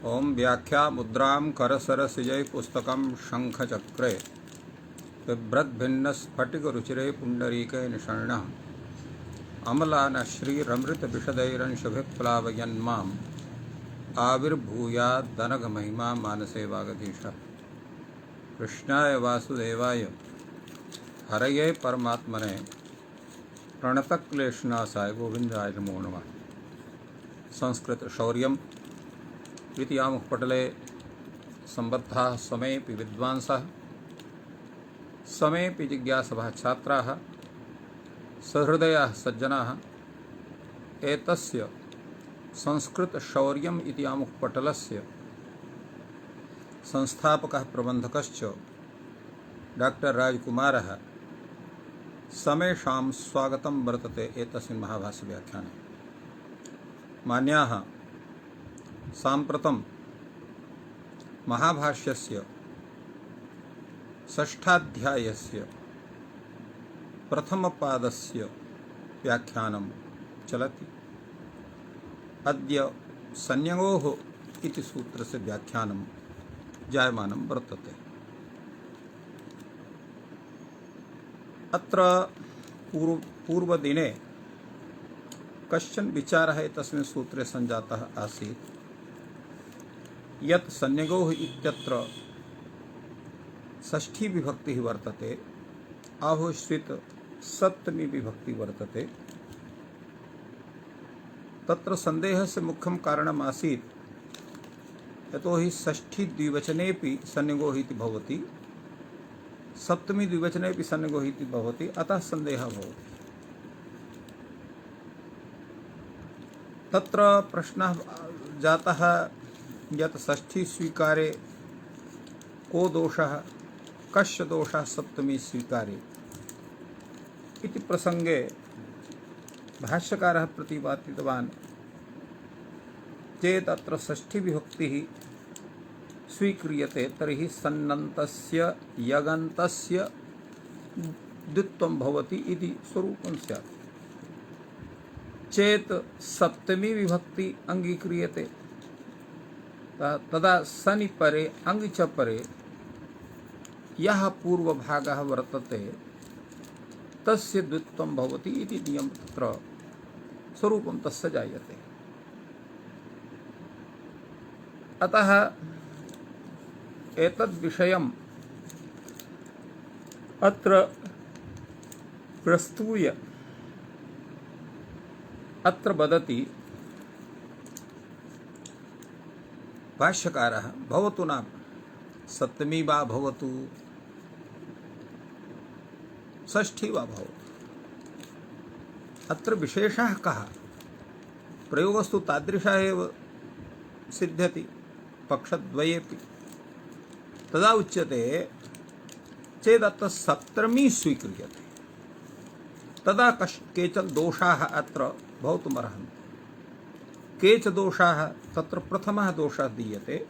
ओम व्याख्या मुद्रां करसरसिजै पुस्तकं शंखचक्रे बिभ्रद्भिन्नस्फटिकरुचिरे पुण्डरीके निषण्णः अमलानश्रीरमृतविशदैरंशभिप्लावयन्माम् आविर्भूयादनघमहिमा मानसे वागधीशः। कृष्णाय वासुदेवाय हरये परमात्मने प्रणतक्लेशनाशाय गोविंदाय नमो नमः। संस्कृत शौर्यं द्वितीयामुखपटले सम्बद्धाः समेऽपि विद्वांसः समेऽपि जिज्ञासवः छात्राः सहृदयाः सज्जनाः एतस्य संस्कृतशौर्यम् इति आमुखपटलस्य संस्थापकः प्रबन्धकश्च डॉक्टर राजकुमारः समेषां स्वागतं वर्तते एतस्मिन् महाभाष्यव्याख्याने। मान्याः, साम्प्रतं महाभाष्यस्य षष्ठाध्यायस्य प्रथमपादस्य व्याख्यानं चलति। अद्य संज्ञयोः इति सूत्रस्य व्याख्यानं जायमानं वर्तते। अत्र पूर्वदिने कश्चन विचारः एतस्मिन् सूत्रे सञ्जातः आसीत् यत् संज्ञयोः इत्यत्र षष्ठी विभक्तिः वर्तते, आहोस्वित सप्तमी विभक्ति वर्तते। तत्र सन्देहस्य मुख्यं कारणम् आसीत् यतोहि षष्ठी द्विवचनेपि संज्ञयोः इति भवति, सप्तमी द्विवचनेपि संज्ञयोः इति भवति, अतः सन्देहः भवति। तत्र प्रश्नः जातः यत् षष्ठी स्वीकारे को दोषः, कस्य दोषः सप्तमी स्वीकारे इति प्रसंगे भाष्यकारः प्रतिपादितवान् चेत् अत्र षष्ठी विभक्तिः स्वीक्रियते तर्हि सन्नन्तस्य यगन्तस्य द्वित्वं भवति इति स्वरूपं स्यात्। चेत् सप्तमी विभक्ति अंगीक्रियते तदा सनि परे अंग च परे यः पूर्वभागः वर्तते तस्य द्वित्वं भवति इति नियमः तत्र स्वरूपं तस्य जायते। अतः एतद्विषयम् अत्र प्रस्तूय अत्र वदति भाष्यकारः, भवतु नाम सप्तमी वा भवतु षष्ठी वा भवतु, अत्र विशेषः कः? प्रयोगस्तु तादृशः एव सिद्ध्यति पक्षद्वयेपि। तदा उच्यते चेदत्र सप्तमी स्वीक्रियते तदा केचन दोषाः अत्र भवितुमर्हन्ति। केच दोषाः? तत्र प्रथमः दोषः दीयते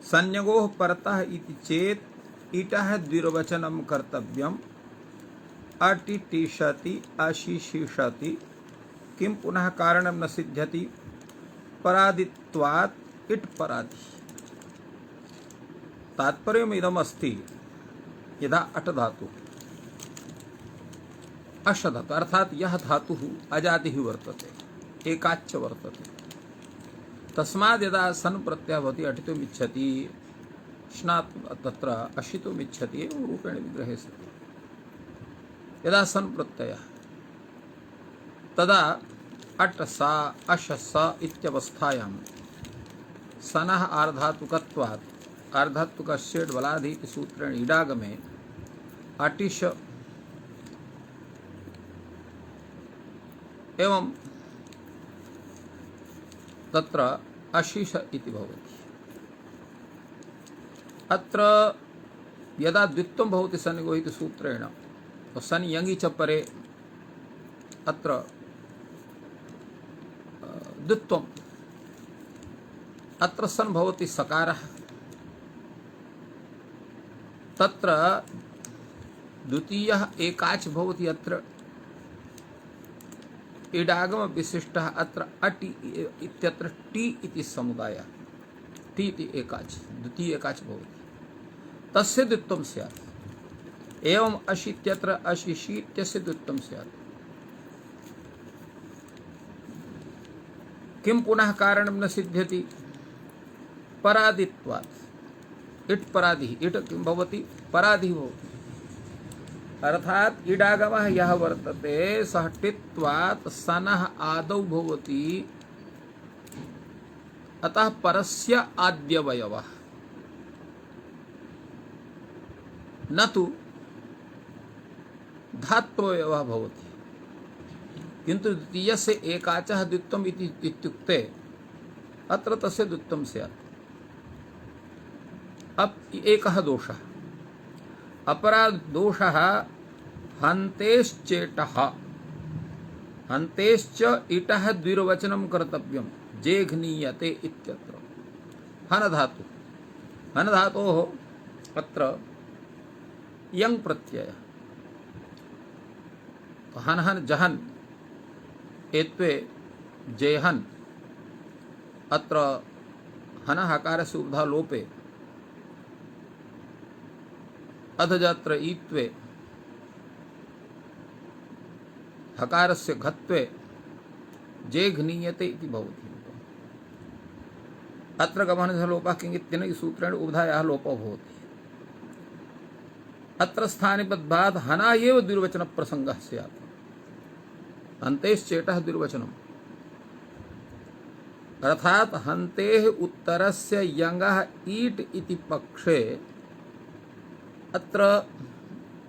संज्ञयोः परतः इति चेत् इटः द्विर्वचनं कर्तव्यम्। अटिटिषति अशिशिषति किं पुनः कारणं न सिद्ध्यति परादित्वात् इट् परादि। तात्पर्यमिदमस्ति यदा अट धातुः अश धातु अर्थात यह धातुः अजादिः वर्तते, एकाच्च वर्तते। तस्माद् यदा सन प्रत्ययः भवति अटितुमिच्छति स्नात् तत्र अशितुमिच्छति एवं रूपेण विग्रहे सति यदा सन प्रत्ययः तदा अट सा अश स इत्यवस्थायां सनः आर्धातुकत्वात् आर्धातुकस्य बलादि इति सूत्रेण इडागमे अटिश एवं तत्र अशिष इति भवति। अत्र यदा द्वित्वं भवति संज्ञयोः इति सूत्रेण तो सन यङि च परे अत्र द्वित्वम्। अत्र सन भवति सकारः, तत्र द्वितीयः एकाच भवति। अत्र इडागम विशिष्टः अत्र अटि इत्यत्र टी इति समुदायः षष्ठी इति एकाच द्वितीय एकाच भवति तस्य द्वित्वं स्यात् एवम् अशीत्यत्र अशिशीत्यस्य द्वित्वं स्यात् किं पुनः कारणं न सिद्ध्यति परादित्वात् इट् परादिः इट् किं भवति परादिः भवति अर्थात इडागमः यः वर्तते सः टित्वात् सनः आदौ भवति अतः परस्य आद्यवयवः न तु धात्वयवः भवति किन्तु द्वितीयस्य एकाचः द्वित्वम् इत्युक्ते अत्र तस्य द्वित्वं स्यात् अब एकः दोषः अपरा दोषः हन्तेश्चेटः हन्तेश्च इटः द्विर्वचनं कर्तव्यं जेघ्नीयते इत्यत्र हन धातु हन धातोः अत्र यङ् प्रत्ययः हन हन जहन एत्वे जेहन अत्र हन हकारस्य उर्धा लोपे अधजात्र ईत्वे हकारस्य घत्वे जेघ्नीयते इति भवति अत्र गमनस्य लोपः किञ्चित् सूत्रेण उर्धायाः लोपो भवति अत्र स्थानिपद्भात् हना एव द्विर्वचनप्रसङ्गः स्यात् हन्तेश्चेटः द्विर्वचनम् अर्थात् हन्तेः उत्तरस्य यङः ईट् इति पक्षे अत्र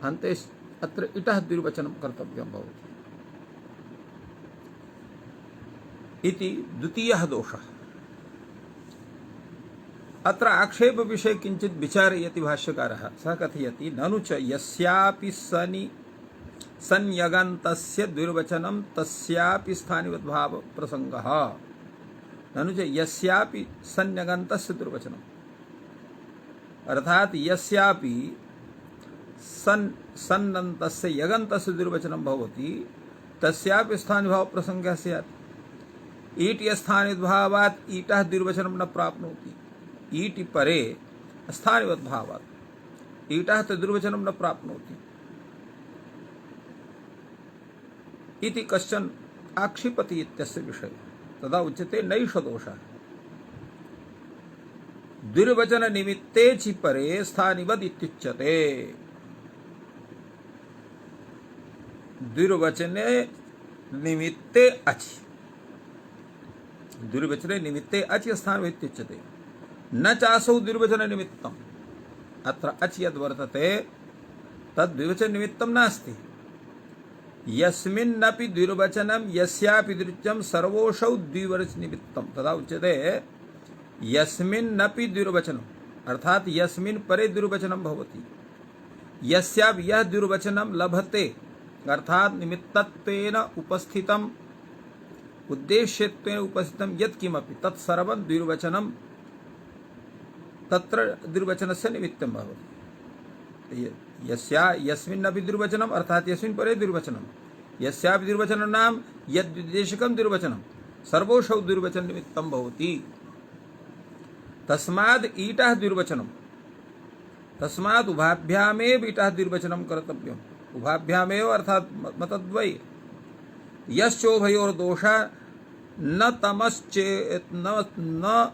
हन्तेश् अत्र इटः द्विर्वचनं कर्तव्यं भवति इति द्वितीयः दोषः अत्र आक्षेप विषये किञ्चित् विचारयति भाष्यकारः सः कथयति ननु च यस्यापि संयगन्तस्य द्विर्वचनं तस्यापि स्थानिवद्भाव प्रसङ्गः ननु च यस्यापि संयगन्तस्य द्विर्वचनम् अर्थात् यस्यापि सन्नन्तस्य यगन्तस्य द्विर्वचनं भवति तस्यापि स्थानिभाव प्रसङ्गः स्यात् ईट् स्थानिद्भावात् ईटः द्विर्वचनं न प्राप्नोति ईटि परे स्थानिवद्भावात् ईटः द्विर्वचनं न प्राप्नोति इति कश्चन आक्षिपति इत्यस्य विषये तदा उच्यते नैष दोषः द्विर्वचन निमित्ते छि परे स्थानिवद् इत्युच्यते द्विर्वचने निमित्ते अचि द्विर्वचने निमित्ते अचि स्थानम् इत्युच्यते न चासौ द्विर्वचन निमित्तम् अत्र अचि यद् वर्तते तद् द्विर्वचन निमित्तं नास्ति यस्मिन्नपि द्विर्वचनं यस्यापि द्विर्वचनं सर्वोषौ द्विवचन निमित्तं तदा उच्यते यस्मिन्नपि द्विर्वचनम् अर्थात् यस्मिन् परे द्विर्वचनं भवति यस्यापि यः द्विर्वचनं लभते अर्थात् निमित्तत्वेन उपस्थितम् उद्देश्यत्वेन उपस्थितं यत् किमपि तत् सर्वं द्विर्वचनं तत्र द्विर्वचनस्य निमित्तं भवति यस्मिन्नपि द्विर्वचनम् अर्थात् यस्मिन् परे द्विर्वचनं यस्यापि द्विर्वचनं नाम यद्विदेशिकं द्विर्वचनं सर्वोषौ द्विर्वचन निमित्तं भवति तस्माद् ईटः द्विर्वचनं तस्माद् उभाभ्यामेव ईटः द्विर्वचनं कर्तव्यम् उभाभ्यामेव अर्थात् मतद्वये यश्चोभयोर्दोषः न तमश्चेत् न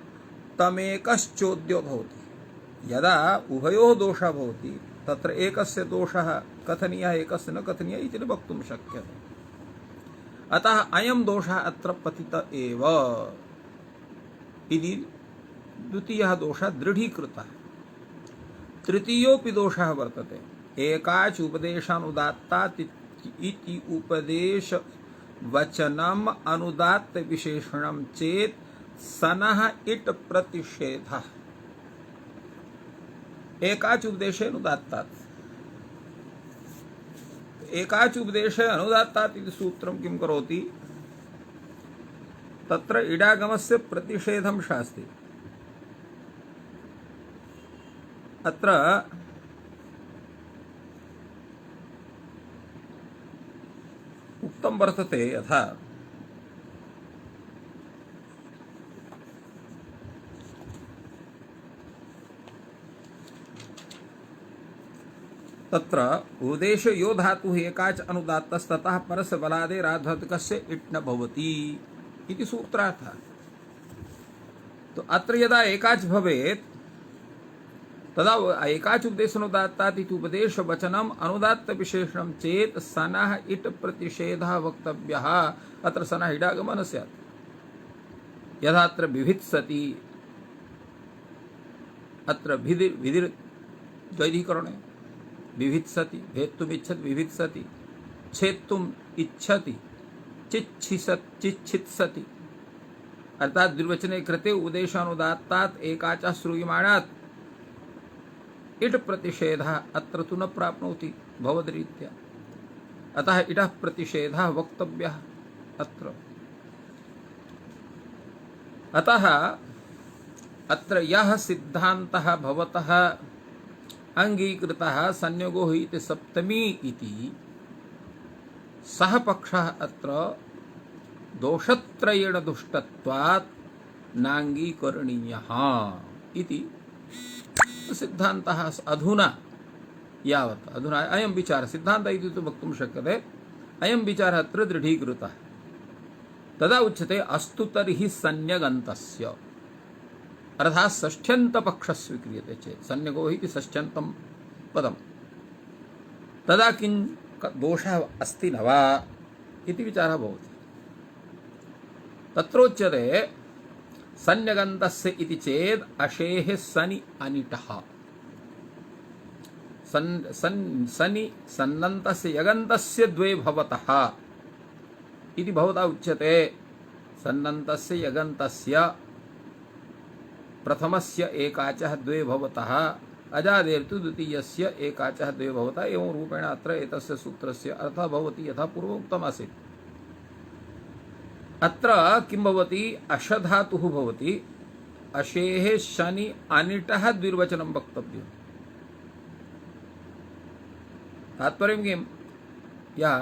तमेकश्चोद्यो भवति यदा उभयोः दोषः भवति तत्र एकस्य दोषः कथनीयः एकस्य न कृतनीयः इति न वक्तुं शक्यते अतः अयं दोषः अत्र पतित एव इति द्वितीयः दोषः दृढीकृतः तृतीयोऽपि दोषः वर्तते एकाच उपदेशानुदात्तात् इति उपदेश वचनम अनुदात्त विशेषणम चेत सनः इट प्रतिषेधः एकाच उपदेशे अनुदात्तात् एकाच उपदेशे अनुदात्तात् इति सूत्रं किं करोति तत्र इडागमस्य प्रतिषेधं शास्ति अत्र उक्तं वर्तते यथा तत्र उदेश यो धातुः एकाच अनुदात्तस्ततः परस्य बलादे राधत्कस्य इट् न भवति इति सूत्रार्थः। तो अत्र यदा एकाच भवेत् तदा एकाच उपदेशनुदात्तात् इति उपदेशवचनम् अनुदात्त विशेषणं चेत् सनः इट् प्रतिषेधः वक्तव्यः। अत्र सनः इडागमः न स्यात्। यथा अत्र बिभित्सति, अत्र भिदिर् द्वैधिकरणे बिभित्सति, भेत्तुमिच्छति बिभित्सति, छेत्तुम् इच्छति चिच्छित्सति, अर्थात द्विवचने कृते उपदेशानुदात्तात् एकाचः श्रूयमाणात् इट् प्रतिषेधः अत्र तु न प्राप्नोति भवद्रीत्या। अतः इटः प्रतिषेधः वक्तव्यः अत्र। अतः अत्र यः सिद्धान्तः भवतः अंगीकृतः संयोगो हि इति सप्तमी इति सः पक्षः अत्र दोषत्रयेण दुष्टत्वात् नांगीकरणीयः इति सिद्धान्तः अधुना यावत् अधुना अयं विचारः सिद्धान्तः इति तु वक्तुं शक्यते। अयं विचारः अत्र दृढीकृतः। तदा उच्यते अस्तु तर्हि संज्ञगन्तस्य, अर्थात् षष्ठ्यन्तपक्षः स्वीक्रियते चेत् संज्ञको हि इति षष्ठ्यन्तं पदं तदा किं दोषः अस्ति न वा इति विचारः भवति। तत्रोच्यते संज्ञगन्तस्य इति चेत् अशेः सनि अनिटः सनि सन्नन्तस्य यगन्तस्य द्वे भवतः इति भवता उच्यते। सन्नन्तस्य यगन्तस्य प्रथमस्य एकाचः द्वे भवतः, अजादेर्तु द्वितीयस्य एकाचः द्वे भवतः। एवं रूपेण अत्र एतस्य सूत्रस्य अर्थः भवति यथा पूर्वोक्तमासीत्। अत्र किं भवति, अशधातुः भवति, अशेः शनि अनिटः द्विर्वचनं वक्तव्यम्। तात्पर्यं किं, या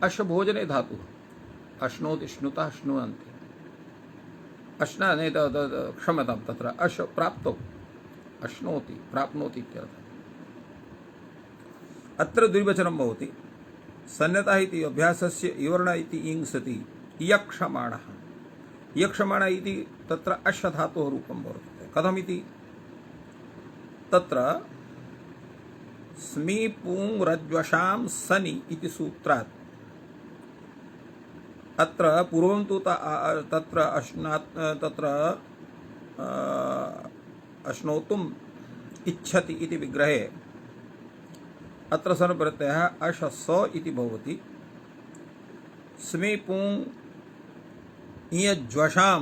अशभोजने धातुः अश्नोति श्नुतः श्नुवन्ति, अश्ना नहीं क्षम्यतां तत्र अश प्राप्तौ अश्नोति प्राप्नोति इत्यर्थः। अत्र द्विवचनं भवति। सन्नतः इति अभ्यासस्य इवर्ण इति इङ् सति यक्षमाणः, यक्षमाण इति तत्र अश् धातोः रूपं वर्तते। कथमिति, तत्र स्मी पूङ् रज्वशां सनि इति सूत्रात् अत्र पूर्वं तु तत्र अश्नोतुम् इच्छति इति विग्रहे अत्र सन प्रत्ययः अश स इति भवति। स्मी पूङ् इयज्वशां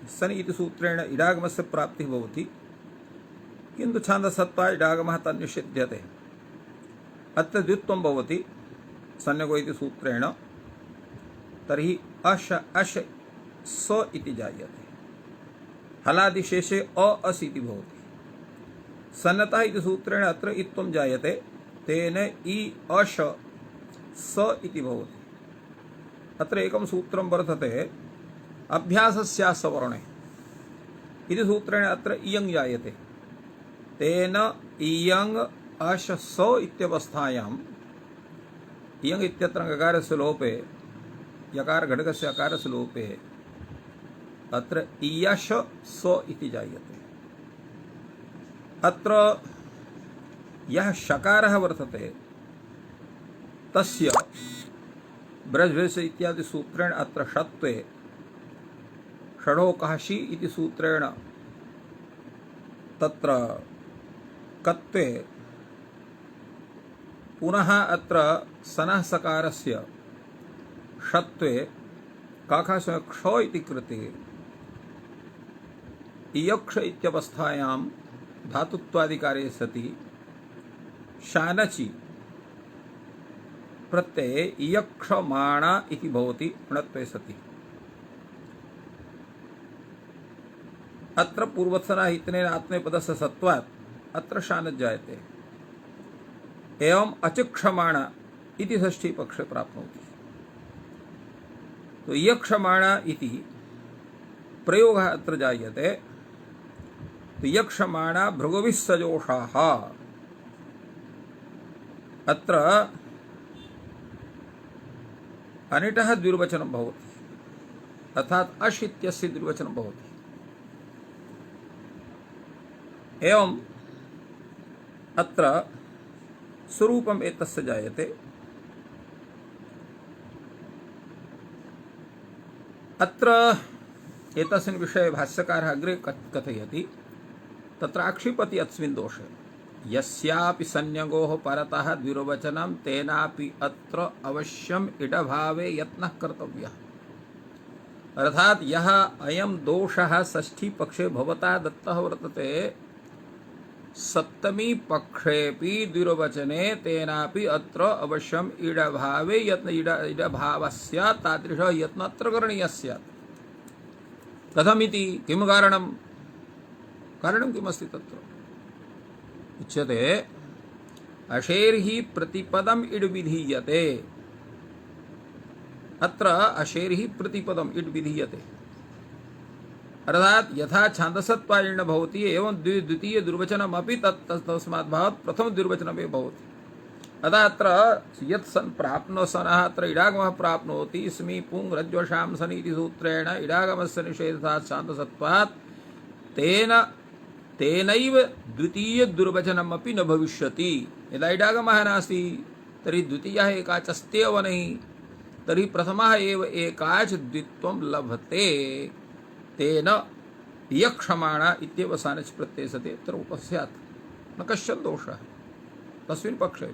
सनि इति सूत्रेण इडागमस्य प्राप्तिः भवति, किन्तु छान्दसत्वात् इडागमः तन्निषिध्यते। अत्र द्वित्वं भवति संज्ञको इति सूत्रेण, तर्हि अश अश स इति जायते। हलादिशेषे अ अस् इति भवति। सन्नतः इति सूत्रेण अत्र इत्वं जायते, तेन इ अश स इति भवति। अत्र एकं सूत्रं वर्तते, अभ्यासस्यासवर्णे इति सूत्रेण अत्र इयं जायते, तेन इयं अश स इत्यवस्थायां इयं इत्यत्र गकारस्य लोपे यकार घटकस्य अकारस्य लोपे अत्र इयश स इति जायते। अत्र यः शकारः वर्तते तस्य ब्रजभेष इत्यादि सूत्रेण अत्र षत्वे षडोकाशि इति सूत्रेण तत्र कत्वे पुनः अत्र सनः सकारस्य षत्वे काकाश क्ष इति कृते इयक्ष इत्यवस्थायां धातुत्वादिकार्ये सति शानचि प्रत्यये इयक्षमाणा इति भवति णत्वे सति। अत्र पूर्वत्सना इतनेन आत्मनेपदस्य सत्वात् अत्र शानच जायते। एवं अचिक्षमाणा इति षष्ठी पक्षे प्राप्नोति। तो इयक्षमाणा इति प्रयोगः अत्र जायते। तो यक्षमाणा भृगुभिः सजोषाः अत्र अनिटः द्विर्वचनं भवति, अर्थात अश् इत्यस्य द्विर्वचनं भवति। एवं अत्र स्वरूपम् एतस्य जायते। अत्र एतस्मिन् विषये भाष्यकारः अग्रे कथयति, तत्र आक्षिपति अस्मिन् दोषे, यस्यापि संज्ञकोः परतः द्विर्वचनं तेनापि अत्र अवश्यम् इडभावे यत्नः कर्तव्यः। अर्थात यह अयं दोषः षष्ठी पक्षे भवता दत्तः वर्तते, सप्तमी पक्षेपि द्विर्वचने तेनापि अत्र अवश्यम् इडभावे यत्न इडभावः स्यात्, तादृशः यत्नः अत्र करणीयः स्यात्। कथमिति, किं कारणं? कारणं किमस्ति तत्र? उच्यते अशेर्हि प्रतिपदम् इड् विधीयते। अत्र अशेर्हि प्रतिपदम् इड् विधीयते, अर्थात यथा छान्दसत्वायेन भवति एवं द्वितीय दुर्वचनमपि तस्मात् भावात् प्रथम दुर्वचनमेव भवति। अतः अत्र यत् सन् प्राप्नो सनः अत्र इडागमः प्राप्नोति स्मि पुङ् रज्ज्वशां सन् इति सूत्रेण इडागमस्य निषेधात् छान्दसत्वात् तेनैव द्वितीय दुर्वचनमपि न भविष्यति। यदा इडागमः नास्ति तर्हि द्वितीयः एकाच् अस्त्येव नहि, तर्हि प्रथमः एव एकाच् द्वित्वं लभते। तेन यक्षमाणा इत्येव सानच् प्रत्यये सति अत्र उपस्यात्, न कश्चन दोषः तस्मिन् पक्षे।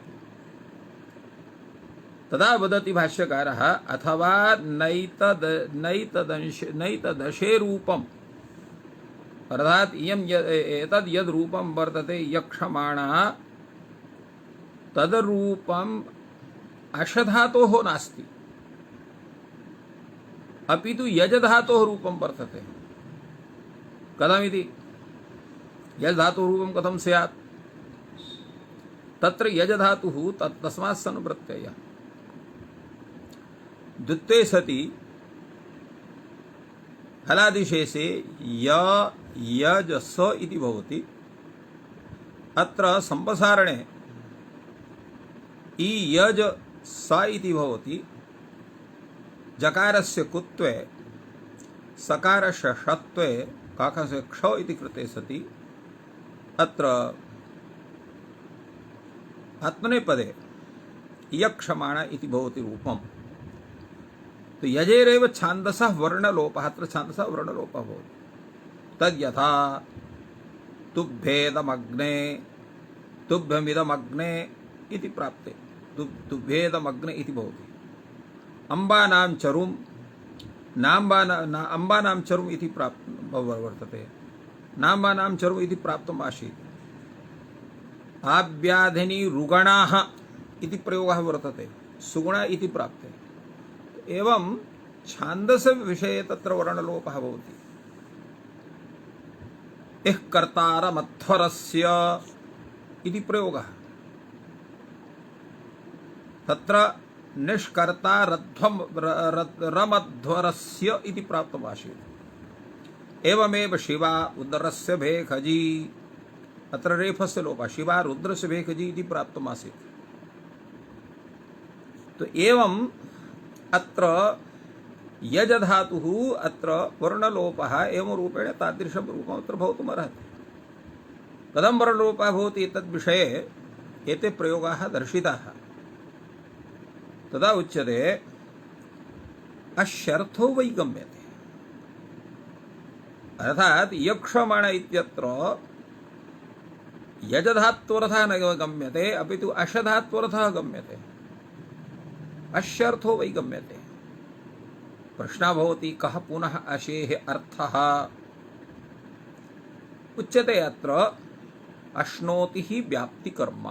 तदा वदति भाष्यकारः, अथवा नैतदशे रूपम्, अर्थात एतद् यद् रूपं वर्तते यक्षमाणा, तद्रूपम् अशधातोः नास्ति, अपि तु यजधातोः रूपं वर्तते। कथमिति? यजधातोः रूपं कथं स्यात्? तत्र यजधातुः तस्मात् सन् प्रत्ययः। द्वित्वे सति हलादिशेषे यज स इति भवति। अत्र संप्रसारणे इ यज स इति भवति। जकारस्य कुत्वे सकारस्य षत्वे काकस्य क्ष इति कृते सति अत्र आत्मनेपदे यक्षमाणा इति भवति रूपम्। तो यजेरेव छान्दसः वर्णलोपः, अत्र छान्दसः वर्णलोपः भवति। तद्यथा तुभ्येदमग्ने तुभ्यमिदमग्ने इति प्राप्ते, तुभ्येदमग्ने इति भवति। अम्बानां चरुं अम्बानां चरुम् इति वर्तते, नाम्बानां चरुम् इति प्राप्तम् आसीत्। आव्याधिनी रुगणाः इति प्रयोगः वर्तते, सुगुणा इति प्राप्ते। एवं छान्दस विषये तत्र वर्णलोपः भवति। इह कर्तारमध्वरस्य इति प्रयोगः, तत्र निष्कर्ता रमध्वरस्य इति प्राप्तम् आसीत्। एवमेव शिवा उदरस्य भेखजी, अत्र रेफस्य लोपः, शिवा रुद्रस्य भेखजी इति प्राप्तम् आसीत्। तो एवं अत्र यजधातुः अत्र वर्णलोपः एवं रूपेण तादृशं रूपम् अत्र भवितुमर्हति। कथं वर्णलोपः भवति तद्विषये एते प्रयोगाः दर्शिताः। तदा उच्यते अश्यर्थो वै गम्यते, अर्थात यक्षमाण इत्यत्र यजधात्वर्थः न गम्यते, अपि तु अशधात्वर्थः गम्यते। अश्यर्थो वै गम्यते। प्रश्नः भवति कः पुनः अशेः अर्थः? उच्यते अत्र अश्नोति हि व्याप्तिकर्म,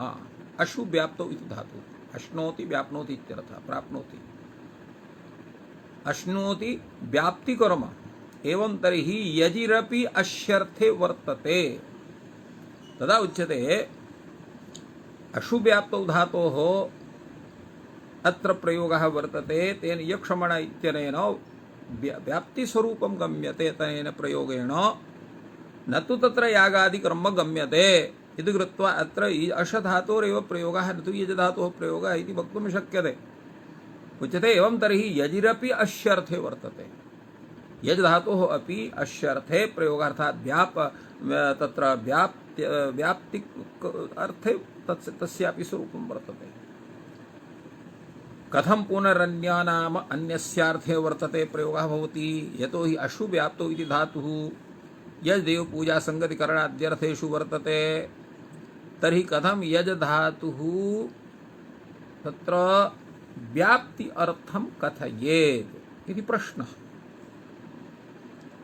अशु व्याप्तौ इति धातुः, अश्नोति व्याप्नोति इत्यर्थः, प्राप्नोति। अश्नोति व्याप्तिकर्म, एवं तर्हि यजिरपि अश्यर्थे वर्तते। तदा उच्यते अशु व्याप्तौ धातोः अत्र प्रयोगः वर्तते, तेन यक्षमण इत्यनेन व्याप्तिस्वरूपं गम्यते, तेन प्रयोगेण न तु तत्र यागादि कर्म गम्यते। इति कृत्वा अत्र अशधातोरेव प्रयोगः न तु यजधातोः प्रयोगः इति वक्तुं शक्यते। उच्यते एवं तर्हि यजिरपि अस्यर्थे वर्तते, यजधातोः अपि अस्यर्थे प्रयोगः अर्थात् तत्र व्याप्ति अर्थे तस्यापि स्वरूपं वर्तते। कथं पुनरन्यानाम अन्यस्यार्थे वर्तते प्रयोगः भवति, यतो हि अशु व्याप्तो इति धातुः यज्देव पूजा संगतिकरणाद्यर्थेषु वर्तते, तर्हि कथं यजधातुः तत्र व्याप्ति अर्थं कथयेत् इति प्रश्नः।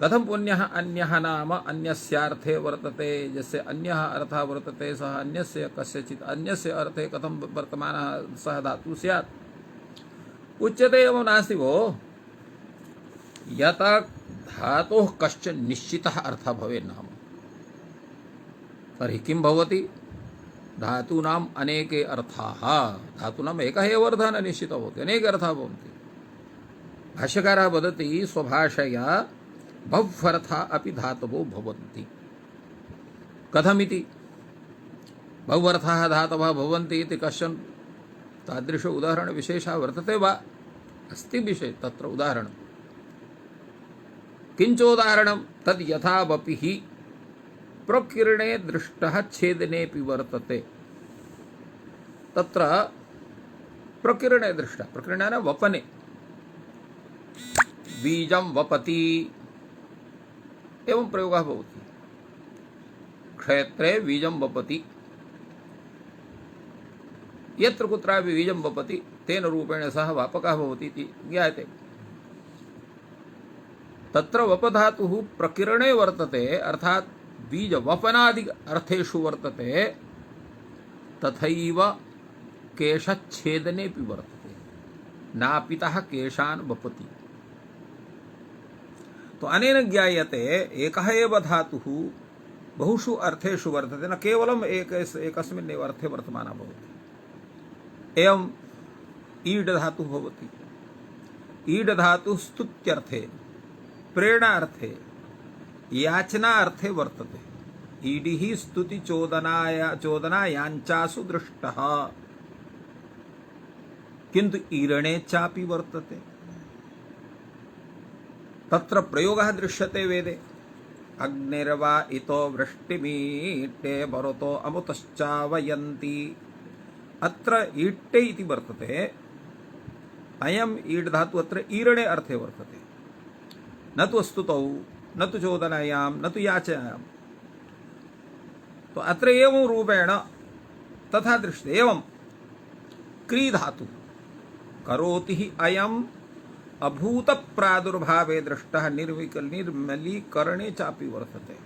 कथं पुण्यः अन्यः नाम अन्यस्यार्थे वर्तते, यस्य अन्यः अर्थः वर्तते सः अन्यस्य कस्यचित् अन्यस्य अर्थे कथं वर्तमानः सः धातुः स्यात्। उच्यते एवं नास्ति भो, यत धातोः कश्चन निश्चितः अर्थः भवेत् नाम तर्हि किं भवति, धातूनाम् अनेके अर्थाः, धातूनाम् एकः एव अर्थः न निश्चितः भवति, अनेके अर्थाः भवन्ति। भाष्यकारः वदति स्वभाषया बह्वर्थाः अपि धातवो भवन्ति। कथमिति, बह्वर्थाः धातवः भवन्ति इति कश्चन तादृश उदाहरणविशेषः वर्तते वा? अस्ति विषये तत्र उदाहरणं। किञ्चोदाहरणं तद् यथा वपिः प्रकीर्णे दृष्टः छेदनेऽपि वर्तते। तत्र प्रकीर्णे दृष्टः, प्रकीर्णे न वपने, बीजं वपति एवं प्रयोगः भवति। क्षेत्रे बीजं वपति, यत्र कुत्रापि बीजं वपति तेन रूपेण सह वापकः भवति इति ज्ञायते। तत्र वपधातुः प्रकीर्णे वर्तते, अर्थात् बीज वपनादि अर्थेषु वर्तते, तथैव केशच्छेदनेऽपि वर्तते, नापितः केशान् वपति। तो अनेन ज्ञायते एकः एव धातुः बहुषु अर्थेषु वर्तते, न केवलम् एकस्मिन्नेव अर्थे वर्तमानः भवति। एवं ईड धातुः भवति, ईड धातुः स्तुत्यर्थे, प्रेरणार्थे, याचनार्थे वर्तते। ईडिः स्तुति चोदनायाञ्चासु दृष्टः, किन्तु ईरणे चापि वर्तते। तत्र प्रयोगः दृश्यते वेदे। अग्निर्वा इतो वृष्टिमीट्टे भरतो अमुतश्चावयन्ति। अत्र ईट्टे इति वर्तते, अयम् ईड् धातु अत्र ईरणे अर्थे वर्तते, न तु स्तुतौ, न तु चोदनायां, न तु याचनायां। तो अत्र एवं रूपेण तथा दृश्यते। एवं क्री धातु करोति हि अयम् अभूत प्रादुर्भावे दृष्टः निर्मलीकरणे चापि वर्तते।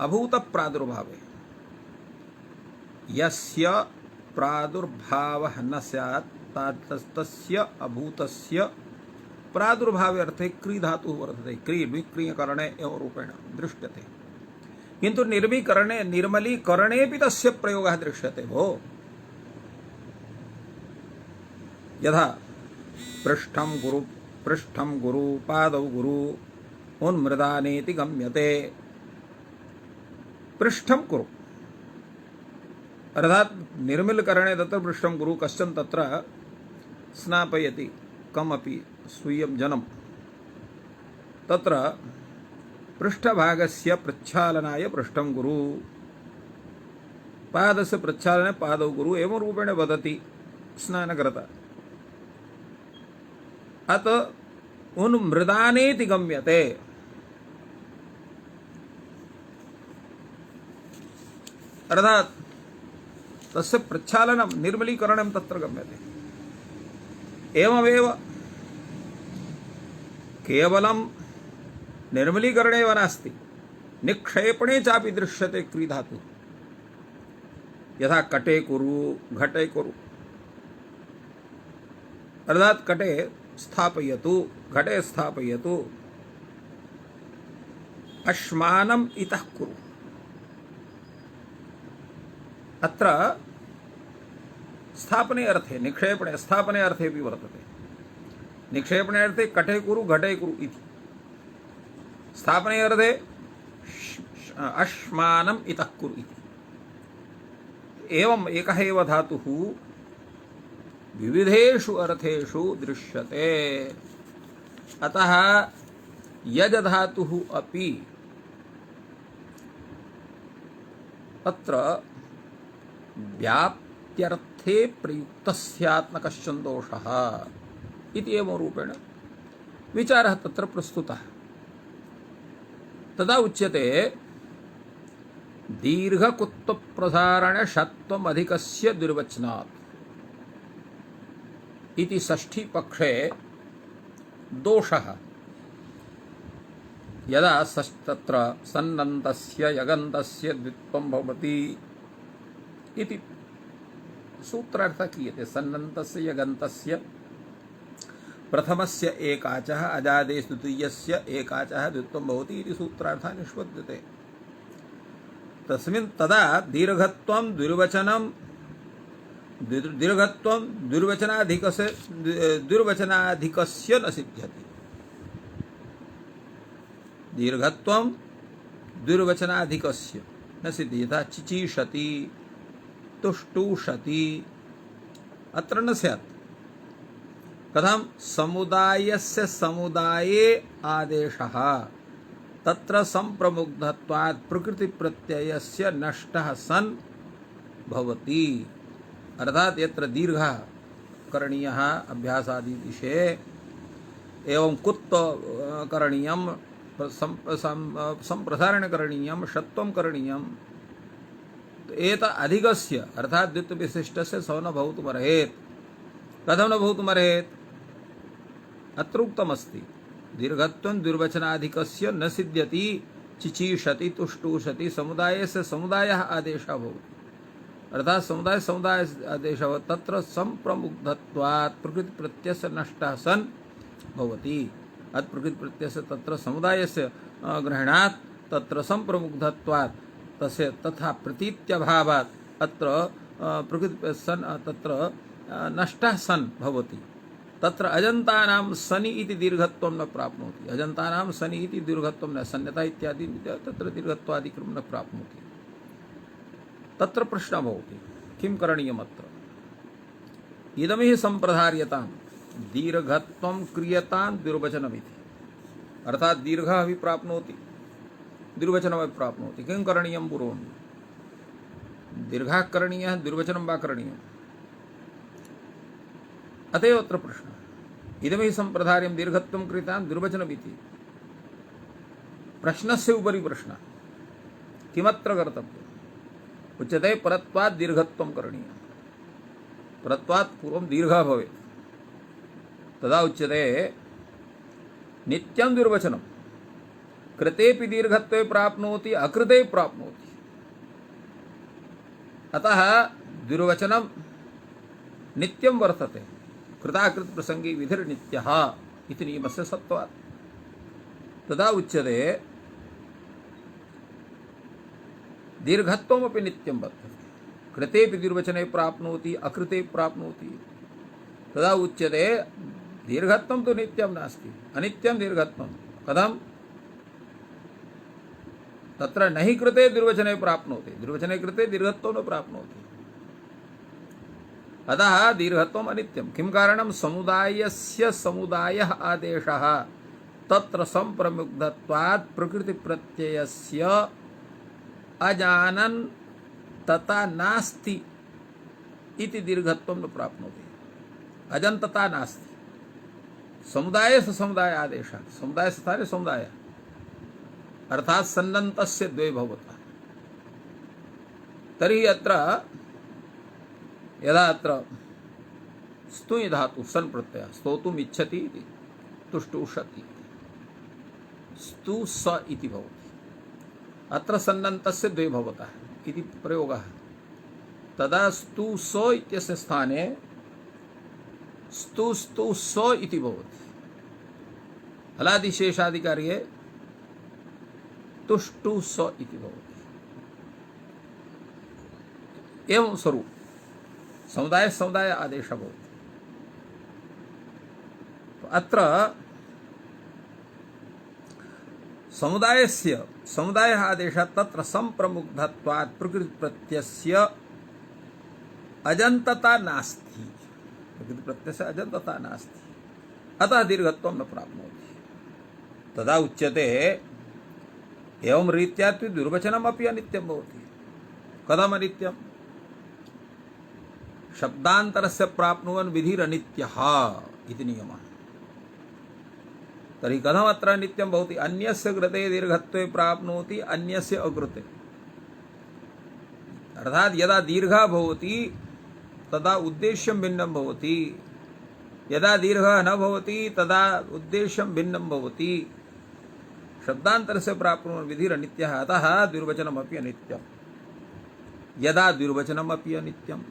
अभूत प्रादुर्भावे, यस्य प्रादुर्भावः न स्यात् तस्य अभूतस्य प्रादुर्भावे अर्थे क्री धातुः वर्तते। क्री विक्रियकरणे एवं रूपेण दृश्यते, किन्तु निर्मीकरणे निर्मलीकरणेऽपि तस्य प्रयोगः दृश्यते भो। यथा पृष्ठं गुरु पादौ गुरु उन्मृदानेति गम्यते। पृष्ठं कुरु अर्थात् निर्मलकरणे तत्र पृष्ठं गुरु, कश्चन तत्र स्नापयति कमपि स्वीयं जनं, तत्र पृष्ठभागस्य प्रक्षालनाय पृष्ठं गुरु, पादस्य प्रक्षालनाय पादौ गुरु एवं रूपेण वदति स्नानकर्ता। अत उन्मृदानेति गम्यते। अर्थात् तस्य प्रक्षालनं निर्मलीकरणं तत्र गम्यते। एवमेव केवलं निर्मलीकरणे एव नास्ति, निक्षेपणे चापि दृश्यते क्री धातुः। यथा कटे कुरु घटे कुरु, अर्थात् कटे स्थापयतु, घटे स्थापयतु, अश्मानम् इतः कुरु। अत्र स्थापने अर्थे, निक्षेपणे स्थापने अर्थे भी वर्तते। निक्षेपणे अर्थे कटे कुरु घटे कुरु इति, स्थापने अर्थे अश्मानम् इतः कुरु इति। एवं एकः एव धातुः विविधेषु अर्थेषु दृश्यते। अतः यज धातुः अपि अत्र व्याप्त्यर्थे प्रयुक्तः स्यात् न कश्चन दोषः इति एवं रूपेण विचारः तत्र प्रस्तुतः। तदा उच्यते दीर्घकुत्वप्रसारण षत्वमधिकस्य दुर्वचनात् इति षष्ठी पक्षे दोषः यदा तत्र सन्नन्तस्य यगन्तस्य द्वित्वं भवति इति सूत्रार्थः क्रियते। सन्नन्तस्य यगन्तस्य प्रथमस्य एकाचः अजादेश द्वितीयस्य एकाचः द्वित्वं भवति इति सूत्रार्थः निष्पद्यते। तस्मिन् तदा दीर्घत्वं दुर्वचनं दीर्घत्वं दुर्वचनाधिकस्य न सिद्ध्यति। दीर्घत्वं दुर्वचनाधिकस्य न सिद्ध्यति। यथा चिचीषति तुष्टुषति अत्र न स्यात्। कथं समुदायस्य समुदाये आदेशः तत्र संप्रमुग्धत्वात् प्रकृतिप्रत्ययस्य नष्टः सन् भवति। अर्थात यत्र दीर्घः करणीयः अभ्यासादि विषये एवं कुत्व करणीयं संप्रसारण करणीयं षत्वं करणीयं एत अधिकस्य अर्थात द्वित्व विशिष्टस्य सौ न भवितुमर्हेत्। कथं न भवितुमर्हेत्? अत्र उक्तमस्ति दीर्घत्वं दुर्वचनाधिकस्य न सिद्ध्यति। चिचीषति तुष्टुषति समुदायस्य समुदायः आदेशः भवति। अर्थात समुदाय आदेशः भवति तत्र संप्रमुग्धत्वात् प्रकृतिप्रत्ययस्य नष्टः सन् भवति। अत् प्रकृतिप्रत्ययस्य तत्र समुदायस्य ग्रहणात् तत्र संप्रमुग्धत्वात् तस्य तथा प्रतीत्यभावात् अत्र प्रकृति सन् तत्र नष्टः सन् भवति। तत्र अजन्तानां सनि इति दीर्घत्वं न प्राप्नोति। अजन्तानां सनि इति दीर्घत्वं न सन्यता इत्यादि तत्र दीर्घत्वादिकं न प्राप्नोति। तत्र प्रश्नः भवति किं करणीयमत्र? इदं हि सम्प्रधार्यतां दीर्घत्वं क्रियतां दुर्वचनमिति। अर्थात दीर्घः अपि प्राप्नोति दुर्वचनमपि प्राप्नोति। किं करणीयं पूर्वं? दीर्घः करणीयः दुर्वचनं वा करणीयम्? अतएव अत्र प्रश्नः। इदं हि सम्प्रधार्यं दीर्घत्वं क्रियतां दुर्वचनमिति। प्रश्नस्य उपरि प्रश्नः किमत्र कर्तव्यम्? उच्यते परत्वात् दीर्घत्वं करणीयम्। परत्वात् पूर्वं दीर्घः भवेत्। तदा उच्यते नित्यं दुर्वचनं कृतेपि दीर्घत्वे प्राप्नोति अकृते प्राप्नोति। अतः दुर्वचनं नित्यं वर्तते। कृताकृत प्रसंगी विधिर्नित्यः इति नियमस्य सत्त्वात्। तदा उच्यते दीर्घत्वमपि नित्यं वर्तते। कृतेपि दुर्वचने प्राप्नोति अकृते प्राप्नोति। तदा उच्यते दीर्घत्वं तु नित्यं नास्ति अनित्यं दीर्घत्वं। कथं? तत्र नहि कृते दुर्वचने प्राप्नोति दुर्वचने कृते दीर्घत्वं न प्राप्नोति। अतः दीर्घत्वम् अनित्यं। किं कारणं? समुदायस्य समुदायः आदेशः तत्र संप्रमुग्धत्वात् प्रकृतिप्रत्ययस्य अजानन् तथा नास्ति इति दीर्घत्वं न प्राप्नोति। अजन्तता नास्ति। समुदायस्य समुदाय आदेशः समुदाय स्थाने समुदाय अर्थात सन्नन्तस्य द्वे भवतः। तर्हि अत्र यदा अत्र स्तुञ् धातु सन् प्रत्ययः स्तोतुम् इच्छति इति तुष्टुषति स्तु स इति भवति। अत्र सन्नन्तस्य द्वे भवतः इति प्रयोगः। तदा स्तु स इत्यस्य स्थाने स्तु स्तु स इति भवति। हलादिशेषादिकार्ये तुष्टु स इति भवति। एवं स्वरूप समुदाय समुदाय आदेशः भवति। अत्र समुदायस्य समुदायः आदेशः तत्र संप्रमुग्धत्वात् प्रकृतिप्रत्ययस्य अजंतता नास्ति, प्रकृति प्रत्यय से अजंतता नास्ति, अतः दीर्घत्वं न प्राप्नोति। तदा उच्यते एवं रीत्या द्विर्वचनमपि अनित्यं भवति। कथम् अनित्यं? शब्दान्तरस्य प्राप्नुवन् विधिरनित्यः इति नियमः। तर्हि कथम् अत्र अनित्यं भवति? अन्यस्य कृते दीर्घत्वे प्राप्नोति, अन्यस्य अकृते। अर्थात यदा दीर्घः भवति तदा उद्देश्यं भिन्नं भवति, यदा दीर्घः न भवति तदा उद्देश्यं भिन्नं भवति। शब्दान्तरस्य प्राप्नुवन् विधिरनित्यः, अतः द्विर्वचनमपि अनित्यम्। यदा द्विर्वचनमपि अनित्यम्,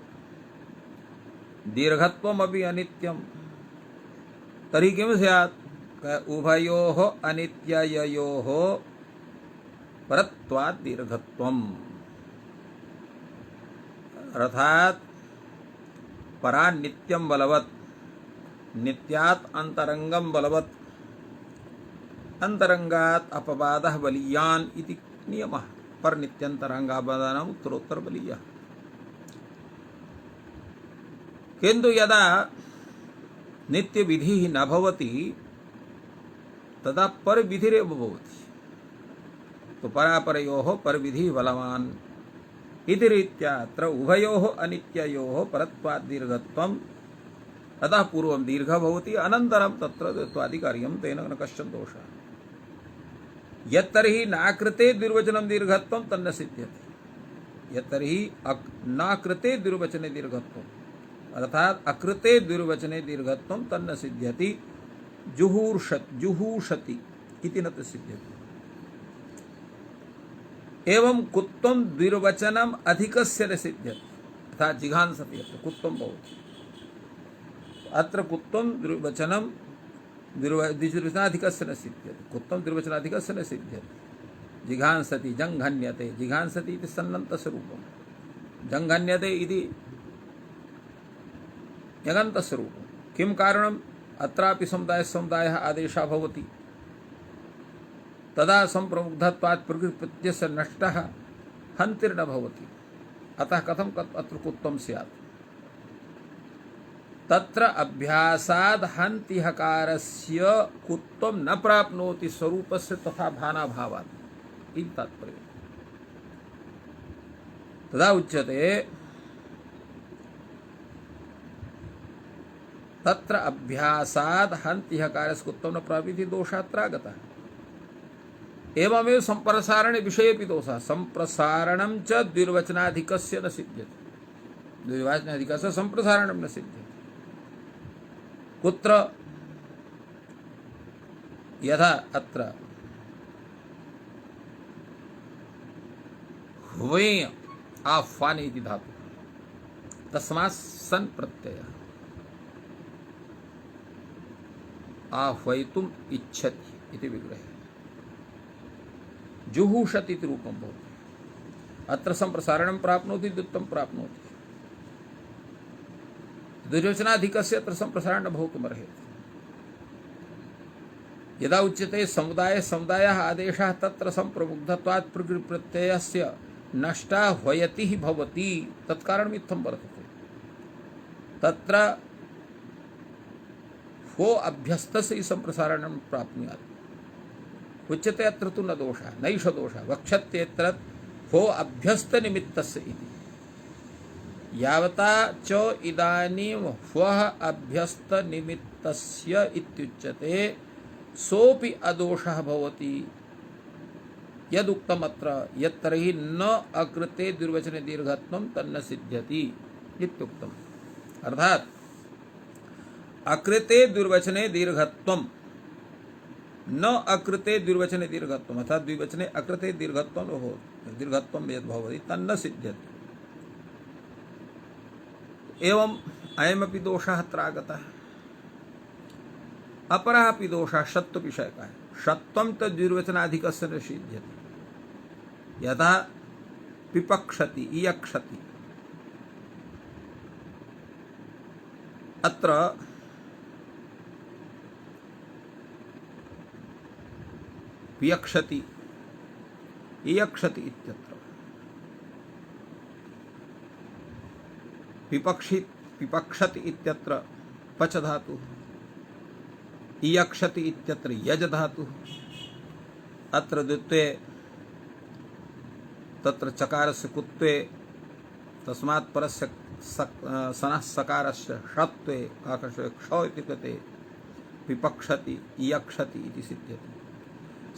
दीर्घत्वमपि अनित्यम्, तर्हि किं स्यात्? उभयोः अनित्ययोः परत्वात् दीर्घत्वम्। अर्थात परा नित्यं बलवत्, नित्यात् अंतरंगम बलवत्, अंतरंगात् अपवादः बलीयान् इति नियमः। पर नित्यंतरंगापदानम् उत्तरोत्तर बलीयः। किन्तु यदा नित्य विधि न भवति तदा पर विधिरेव भवति। तो परापरयोः पर विधि बलवान् इति रीत्या अत्र उभयोः अनित्ययोः परत्वात् दीर्घत्वम्। अतः पूर्वं दीर्घः भवति, अनन्तरं तत्र द्वित्वादिकार्यं, तेन न कश्चन दोषः। यत्तर्हि नाकृते द्विर्वचनं दीर्घत्वं तन्न सिद्ध्यति। यत्तर्हि नाकृते द्विर्वचने दीर्घत्वम्, अर्थात अकृते द्विर्वचने दीर्घत्वं तन्न सिद्ध्यति। जुहूषति इति न सिद्ध्यति। एवं कुत्वं द्विर्वचनम् अधिकस्य न सिद्ध्यति, अर्थात जिघांसति अत्र कुत्वं भवति। अत्र कुत्वं द्विर्वचनं द्विर्वचनाधिकस्य न सिद्ध्यति, कुत्वं द्विर्वचनाधिकस्य न सिद्ध्यति। जिघांसति जङ्घन्यते, जिघांसति इति सन्नन्तस्य रूपं, जङ्घन्यते इति यगन्तस्य रूपं। किं कारणम्? अत्रापि समुदायः आदेशः भवति, तदा संप्रमुग्धत्वात् प्रकृतिप्रत्ययस्य नष्टः हन्तिर्न भवति। अतः कथं अत्र कुत्वं स्यात्? तत्र अभ्यासाद् हन्ति हकारस्य कुत्वं न प्राप्नोति स्वरूपस्य तथा भानाभावात् इति तात्पर्यम्। तदा उच्यते तत्र अभ्यासाद् हन्ति हकारस्य कुत्वं न प्राप्नोति दोषात्र आगतः। एवमेव संप्रसारणे विषयेपि दोषः। संप्रसारणं च द्विर्वचनाधिकस्य न सिद्ध्यति, द्विर्वचनाधिकस्य संप्रसारणं न सिद्ध्यति। कुत्र? यथा अत्र ह्वेय आह्वाने इति धातु, तस्मात् सन् प्रत्ययः आह्वयितुम् इच्छति इति विग्रहे जुहूषति इति रूपं भवति। अत्र संप्रसारणं प्राप्नोति, द्वित्वं प्राप्नोति। द्विर्वचनाधिकस्य अत्र संप्रसारणं न भवितुमर्हति। यदा उच्यते समुदायः आदेशः तत्र संप्रमुग्धत्वात् प्रकृतिप्रत्ययस्य नष्टा ह्वयतिः भवति, तत्कारणम् इत्थं वर्तते। तत्र हो अभ्यस्तस्य संप्रसारणं प्राप्नुयात्। उच्यते अत्र तु न दोषः, नैष दोषः। वक्ष्यत्येत्र हो अभ्यस्तनिमित्तस्य इति। यावता च इदानीं ह्वः अभ्यस्तनिमित्तस्य इत्युच्यते, सोऽपि अदोषः भवति। यदुक्तम् अत्र यत्तर्हि न अकृते द्विर्वचने दीर्घत्वं तन्न सिद्ध्यति इत्युक्तम्। अर्थात अकृते द्विर्वचने दीर्घत्वं, न अकृते द्विर्वचने दीर्घत्वम्, अर्थात द्विवचने अकृते दीर्घत्वं यद् भवति तन्न सिद्ध्यति। एवं अयमपि दोषः अत्र आगतः। अपरः अपि दोषः षत्वविषयकः है। षत्वं तद् द्विर्वचनाधिकस्य न सिद्ध्यति। यथा पिपक्षति, इयक्षति, अत्र पियक्षति इयक्षति इत्यत्र पिपक्षति इत्यत्र पच धातु, इयक्षति इत्यत्र यज धातु, अत्र द्वित्वे तत्र चकारस्य कुत्वे, तस्मात् परस्य सनः सकारस्य षत्वे आकर्षे क्षौ इति कृते विपक्षति इयक्षति इति सिद्ध्यति।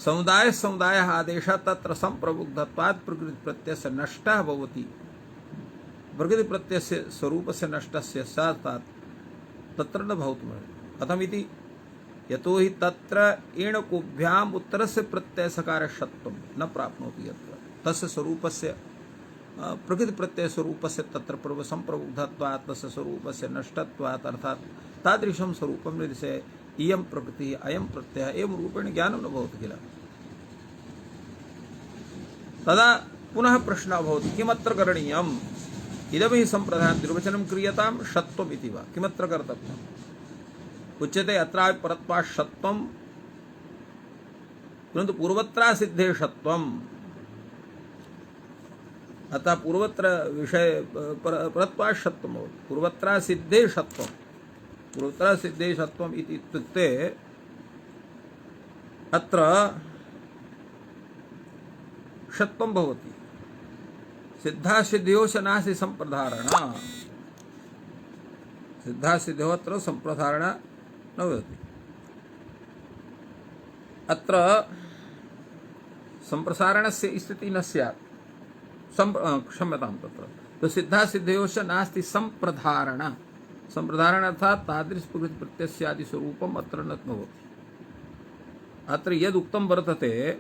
समुदाय समुदायः आदेशः तत्र संप्रबुद्धत्वात् प्रकृति प्रत्ययस्य नष्टः भवति। प्रकृति प्रत्ययस्य स्वरूपस्य नष्टस्य साक्षात् तत्र न भवितुमर्हति। कथमिति यतो हि तत्र एणकोभ्याम् उत्तरस्य प्रत्ययसकारषत्वं न प्राप्नोति। यत्र तस्य स्वरूपस्य प्रकृति प्रत्यय स्वरूपस्य तत्र पूर्व संप्रबुद्धत्वात् तस्य स्वरूपस्य नष्टत्वात् अर्थात् तादृशं स्वरूपं निर्दिशय इयं प्रकृति अयं प्रत्ययः एवं रूपेण ज्ञानं न भवति किल। तदा पुनः प्रश्नः भवति किमत्र करणीयम्, इदं हि सम्प्रदायं निर्वचनं क्रियतां षत्वम् इति वा, किमत्र कर्तव्यम्। उच्यते अत्रापि परत्वात् षत्वं, परन्तु पूर्वत्रा सिद्धे षत्वम्। अतः पूर्वत्र विषय परत्वात् षत्वं भवति, पूर्वत्रा सिद्धे षत्वं, पूर्वत्रा सिद्धे षत्वम् इति इत्युक्ते अत्र षत्वं भवति। सिद्धा सिद्ध्यो च नास्ति सम्प्रधारणा, सिद्धा सिद्ध्यो अत्र सम्प्रधारणा न भवति। अत्र सम्प्रसारणस्य स्थितिः न स्यात्, क्षम्यतां, तत्र तो सिद्धा सिद्धयो च नास्ति सम्प्रधारण, सम्प्रधारण अर्थात् तादृश प्रकृति प्रत्ययादि स्वरूपम् अत्र न भवति। अत्र यद् उक्तं वर्तते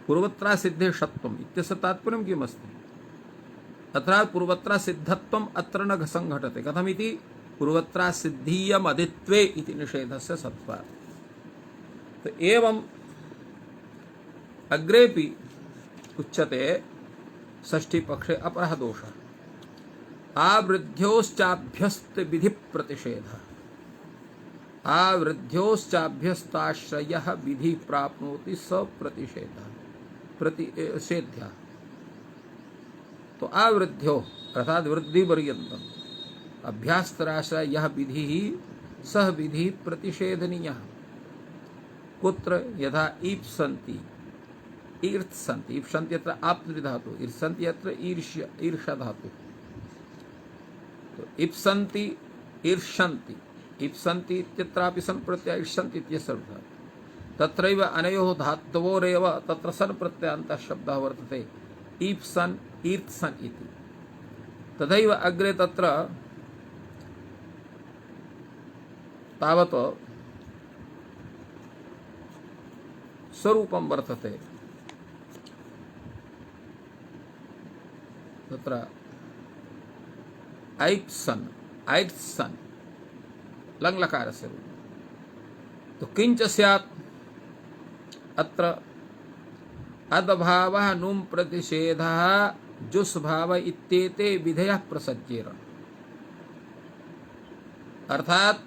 पूर्वत्रा सिद्धे षत्वम् इत्यस्य तात्पर्यं किमस्ति। अत्र पूर्वत्रा सिद्धत्वम् अत्र न संघटते। कथमिति पूर्वत्रा सिद्धीयम् अदित्वे इति निषेधस्य सत्त्वात्। तो एवं अग्रेपि उच्यते षष्ठी पक्षे अपरः दोषः आवृद्ध्योश्चाभ्यस्त विधि प्रतिषेधः। आवृद्ध्योश्चाभ्यस्ताश्रयः विधि प्राप्नोति स प्रतिषेधः प्रतिषेध्यः। तो आवृद्ध्यो अर्थात वृद्धि पर्यन्तम् अभ्यास्तराश्रय यह विधि सह विधि प्रतिषेधनीयः। कुत्र यथा ईप्सन्ति ईर्त्सन्ति, ईप्सन्ति यत्र आप्तृ धातु, ईर्ष्यन्ति यत्र ईर्ष्या धातु। तो ईप्सन्ति ईर्ष्यन्ति, ईप्सन्ति इत्यत्रापि सन् प्रत्यय ईर्ष्यन्ति इत्यस्य अर्थः। तत्रैव अनयोः धातवोरेव तत्र सन् प्रत्ययान्तः शब्दः वर्तते ईप्सन् ईर्त्सन् इति। तथैव अग्रे तत्र तावत् स्वरूपं वर्तते। तत्र ऐप्सन् ऐट्सन् लङ्लकारस्य रूपं। तो किञ्च स्यात् अत्र अदभावः नुं प्रतिषेधः जुस् भाव इत्येते विधयः प्रसज्येर। अर्थात्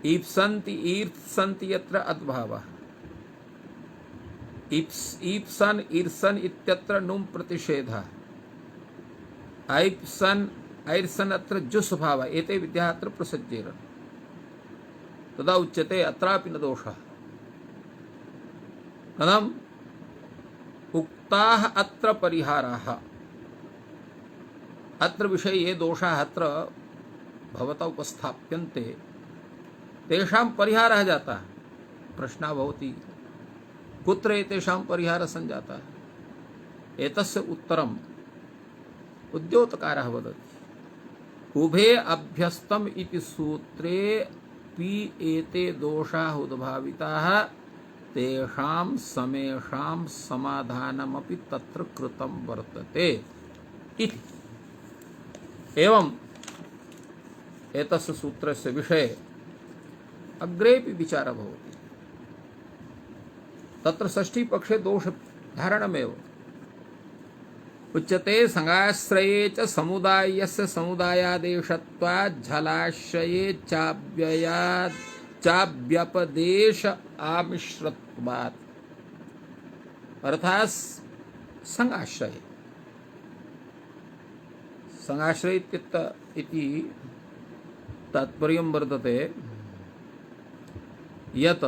ईप्सन्ति ईर्त्सन्ति यत्र अद्भावः, ईप्सन् ईर्षन् इत्यत्र नुं प्रतिषेधः, ऐप्सन् ऐर्षन् अत्र जुस् भाव एते विद्याः अत्र प्रसज्येर। तदा उच्यते अत्रापि न दोषः। कथम् उक्ताः अत्र परिहाराः, अत्र विषये ये दोषाः अत्र भवता उपस्थाप्यन्ते तेषां परिहारः जातः। प्रश्नः भवति कुत्र एतेषां परिहारः सञ्जातः। एतस्य उत्तरम् उद्योतकारः वदति। उभे अभ्यस्तम् इति सूत्रे पि एते दोषाः उद्भाविताः तेषां समेषां समाधानमपि तत्र कृतं वर्तते इति। एवं एतस्य सूत्रस्य विषये अग्रेपि विचारः भवति। तत्र षष्ठी पक्षे दोषधारणमेव उच्यते। संगाश्रये च समुदायस्य समुदायादेशत्वात् झलाश्रये चाव्यपदेश आमिश्रत्वात्। अर्थात संगाश्रय संगाश्रय इति तात्पर्यं वर्तते यत्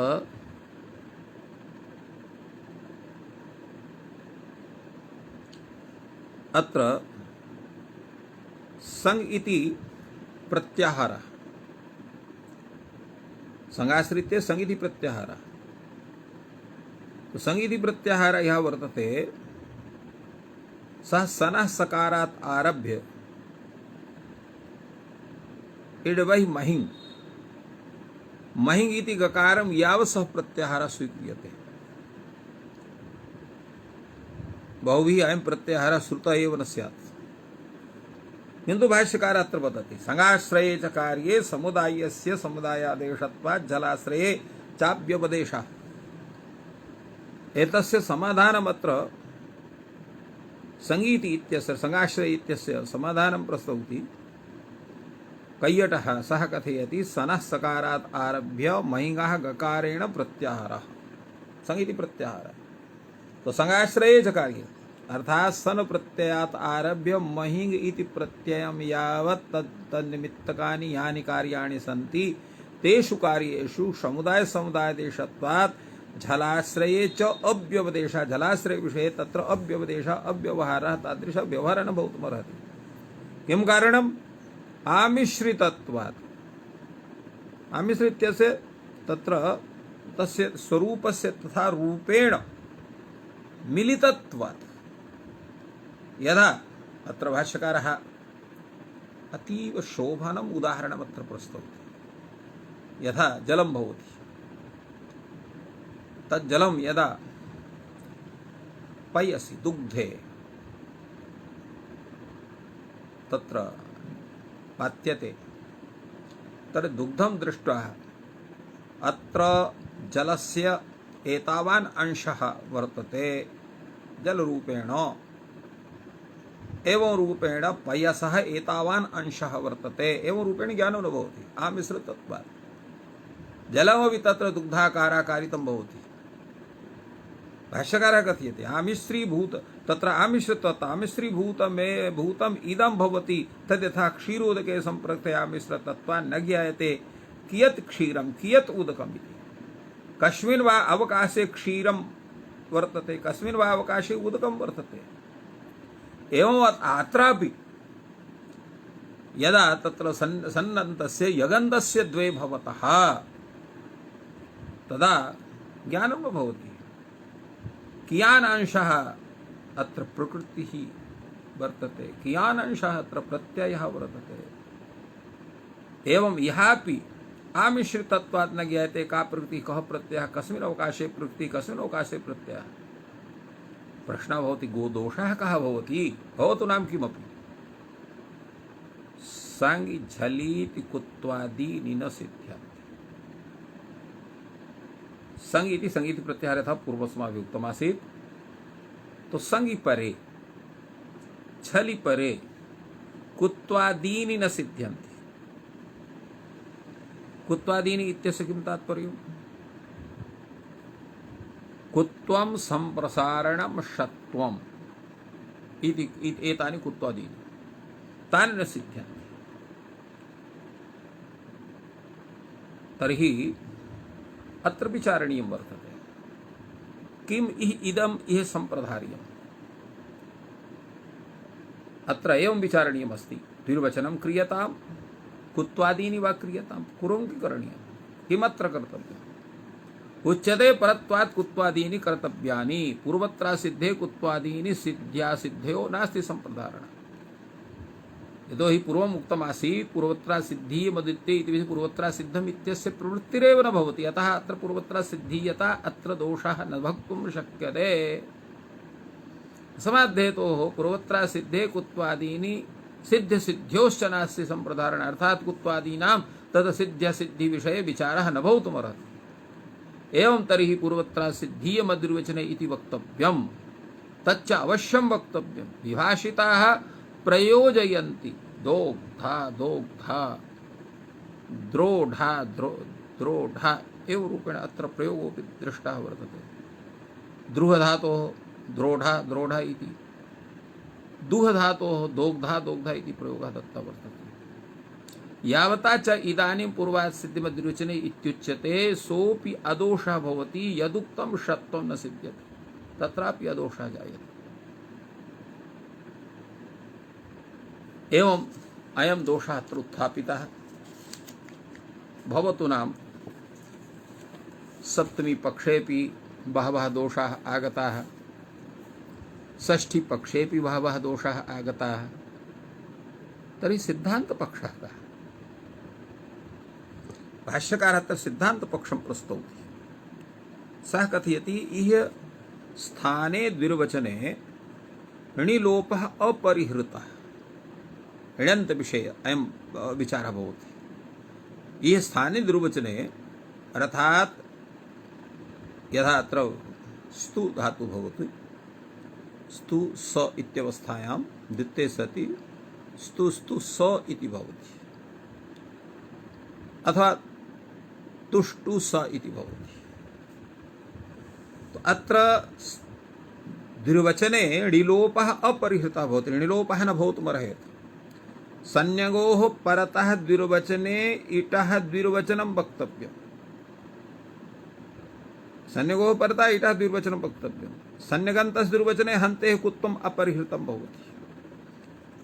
अत्र संग इति प्रत्याहारः, संगाश्रित्य संग इति प्रत्याहारः। तो संग इति प्रत्याहारः यः वर्तते सः सनः सकारात् आरभ्य इडवै महिं महिं इति गकारं यावत् सः प्रत्याहारः स्वीक्रियते। बहुभिः अयं प्रत्याहारः श्रुतः एव न स्यात्, किन्तु भाष्यकार अत्र वदति संगाश्रये च कार्ये समुदायस्य समुदायादेशत्वात् जलाश्रये चाप्यपदेशः। एतस्य समाधानमत्र संगीति इत्यस्य संगाश्रय इत्यस्य समाधानं प्रस्तौति। कैयटः सः कथयति सनः सकारात् आरभ्य महिङः गकारेण प्रत्याहारः, संगीति प्रत्याहारः। तो संगाश्रये च कार्ये अर्थात सन प्रत्ययात् आरभ्य महिङ इति प्रत्ययं यावत् तन्निमित्तकानि यानि कार्याणि सन्ति तेषु कार्येषु समुदाय समुदायदेशत्वात् झलाश्रये च अव्यवदेशः, जलाश्रय विषये तत्र अव्यवदेशः अव्यवहारः तादृश व्यवहारः न भवितुमर्हति। किं कारणम्? आमिश्रितत्वात्। आमिश्रित्यस्य तत्र तस्य स्वरूपस्य तथा रूपेण मिलितत्वात्। यदा अत्र भाष्यकारः अतीव शोभनम् उदाहरणम् अत्र प्रस्तौति। यथा जलं भवति, तज्जलं यदा पयसि दुग्धे तत्र पात्यते तर्हि दुग्धं दृष्ट्वा अत्र जलस्य एतावान् अंशः वर्तते जलरूपेण, एवं रूपेण पयसः एतावान् अंशः वर्तते, एवं रूपेण ज्ञानं न भवति। आमिश्रितत्वात् जलमपि तत्र दुग्धाकाराकारितं भवति। भाष्यकारः कथयति आमिश्रीभूत तत्र आमिश्रितत्वात् आमिश्रीभूतम् इदं भवति तद्यथा क्षीरोदके सम्पृक्ते आमिश्रितत्वात् न ज्ञायते कियत् क्षीरं कियत् उदकम् इति। कस्मिन् वा अवकाशे क्षीरं वर्तते, कस्मिन् वा अवकाशे उदकं वर्तते। एवं अत्रापि यदा तत्र सन्नन्तस्य यगन्तस्य द्वे भवतः तदा ज्ञानं न भवति कियान् अंशः अत्र प्रकृतिः वर्तते, कियान् अंशः अत्र प्रत्ययः वर्तते। एवं यहापि आमिश्रितत्वात् न ज्ञायते का प्रकृतिः कः प्रत्ययः कस्मिन् अवकाशे प्रकृतिः कस्मिन् अवकाशे प्रत्ययः। प्रश्नः भवति गोदोषः कः भवति? भवतु नाम किमपि सांगि झलीति कुत्वादीनि न सिद्ध्यन्ति। संग इति संगीति प्रत्याहारः था पूर्वस्माभिः उक्तमासीत्। तो संगि परे छलि परे कुत्वादीनि न सिद्ध्यन्ति। कुत्वादीनि इत्यस्य किं तात्पर्यम्? कुत्वं सम्प्रसारणं षत्वम् इति एतानि कुत्वादीनि तानि न सिद्ध्यन्ति। तर्हि अत्र विचारणीयं वर्तते किम् इदम् इह सम्प्रधार्यम्। अत्र एवं विचारणीयम् अस्ति द्विर्वचनं क्रियतां कुत्वादीनि वा क्रियतां कुर्वं कि करणीयं किमत्र कर्तव्यम्? उच्यते परत्वात् कुत्वादीनि कर्तव्यानि पूर्वत्र सिद्धे कुत्वादीनि सिद्ध्या सिद्धयो नास्ति सम्प्रधारणम्। यतो हि पूर्वम् उक्तमासीत् पूर्वत्र सिद्धि मदित्ये इति पूर्वत्र सिद्धम् इत्यस्य प्रवृत्तिरेव न भवति। अतः अत्र पूर्वत्र सिद्धीयता अत्र दोषः न भक्तुं शक्यते। समाध्येतोः पूर्वत्र सिद्धे कुत्वादीनि सिद्ध सिद्ध्योश्च नास्ति सम्प्रधारण अर्थात् कुत्वादीनां तद सिद्ध्य सिद्धि विषये विचारः न भवितुमर्हति। एवं तर्हि पूर्वत्र सिद्धीय मद्निर्वचने इति वक्तव्यम् तच्च अवश्यं वक्तव्यं। विभाषिताः प्रयोजयन्ति दोग्धा दोग्धा द्रोढा द्रोढा एव रूपेण अत्र प्रयोगोऽपि दृष्टः वर्तते। द्रुह धातोः द्रोढा द्रोढा इति दुहधातोः दोग्धा दोग्धा इति प्रयोगः दत्तः वर्तते। यावता च इदानीं पूर्वात् सिद्धिमद्विवचने इत्युच्यते सोऽपि अदोषः भवति यदुक्तं षत्वं न सिद्ध्यति, तत्रापि अदोषः जायते। एवं अयं दोषः अत्र उत्थापितः। भवतु नाम सप्तमी पक्षेपि बहवः दोषाः आगताः, षष्ठी पक्षेपि बहवः दोषाः आगताः, तर्हि सिद्धान्तपक्षः कः? भाष्यकारः अत्र सिद्धान्तपक्षं प्रस्तौति। सः कथयति इह स्थाने द्विर्वचने णिलोपः अपरिहृतः, ण्यन्त विषये अयं विचारः भवति। इह स्थाने द्विर्वचने अर्थात् यथा अत्र स्तु धातु भवति, स्तु स इत्यवस्थायां द्वितीये सति स्तु स्तु स इति भवति, अथवा तुष्टु स इति भवति। तो अत्र द्विर्वचने णिलोपः अपरिहृतः भवति, णिलोपः न भवितुमर्हति। संज्ञयोः परतः द्विर्वचने इटः द्विर्वचनं वक्तव्यम्, संज्ञयोः परतः इटः द्विर्वचनं वक्तव्यम्। संज्ञगन्तस्य द्विर्वचने हन्तेः कुत्वम् अपरिहृतं भवति,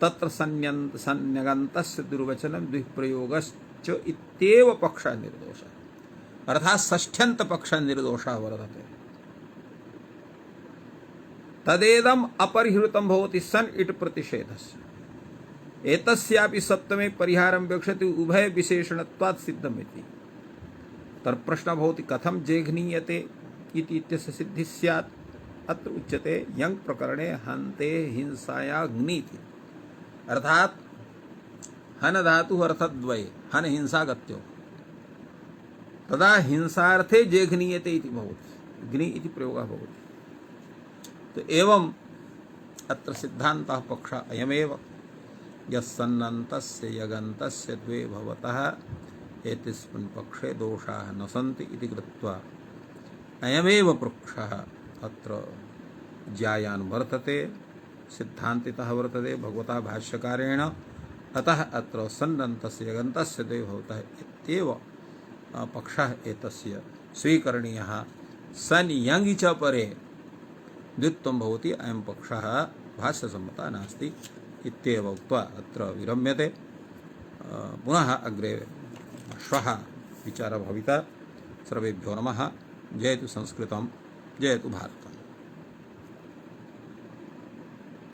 तत्र संज्ञगन्तस्य द्विर्वचनं द्विप्रयोगश्च इत्येव पक्षः निर्दोषः, अर्थात् षष्ठ्यन्त पक्षः निर्दोषः वर्तते। तदेदम् अपरिहृतं भवति सन् इट् प्रतिषेधस्य, एतस्यापि सप्तमे परिहारं विवक्षति उभय विशेषणत्वात् सिद्धमिति। तर्हि प्रश्नः भवति कथं जेघनीयते इति इत्यस्य सिद्धिः स्यात्। अत्र उच्यते यङ् प्रकरणे हन्ते हिंसाया घ्नीति, अर्थात् हन धातुः अर्थद्वये, हन हिंसा गत्यो, तदा हिंसार्थे जेघनीयते इति भवति, घ्नि इति प्रयोगः भवति। तो एवं अत्र सिद्धान्तः पक्षः अयमेव, यस्सन्नन्तस्य यगन्तस्य द्वे भवतः एतस्मिन् पक्षे दोषाः न सन्ति इति कृत्वा अयमेव पक्षः अत्र ज्यायान् वर्तते, सिद्धान्तितः वर्तते भगवता भाष्यकारेण। अतः अत्र सन्नन्तस्य यगन्तस्य द्वे भवतः इत्येव पक्षः एतस्य स्वीकरणीयः। सन् यङि च परे द्वित्वं भवति, अयं पक्षः भाष्यसम्मतः नास्ति इत्येव उक्त्वा अत्र विरम्यते। पुनः अग्रे श्वः विचारः भविता। सर्वेभ्यो नमः। जयतु संस्कृतं, जयतु भारतम्।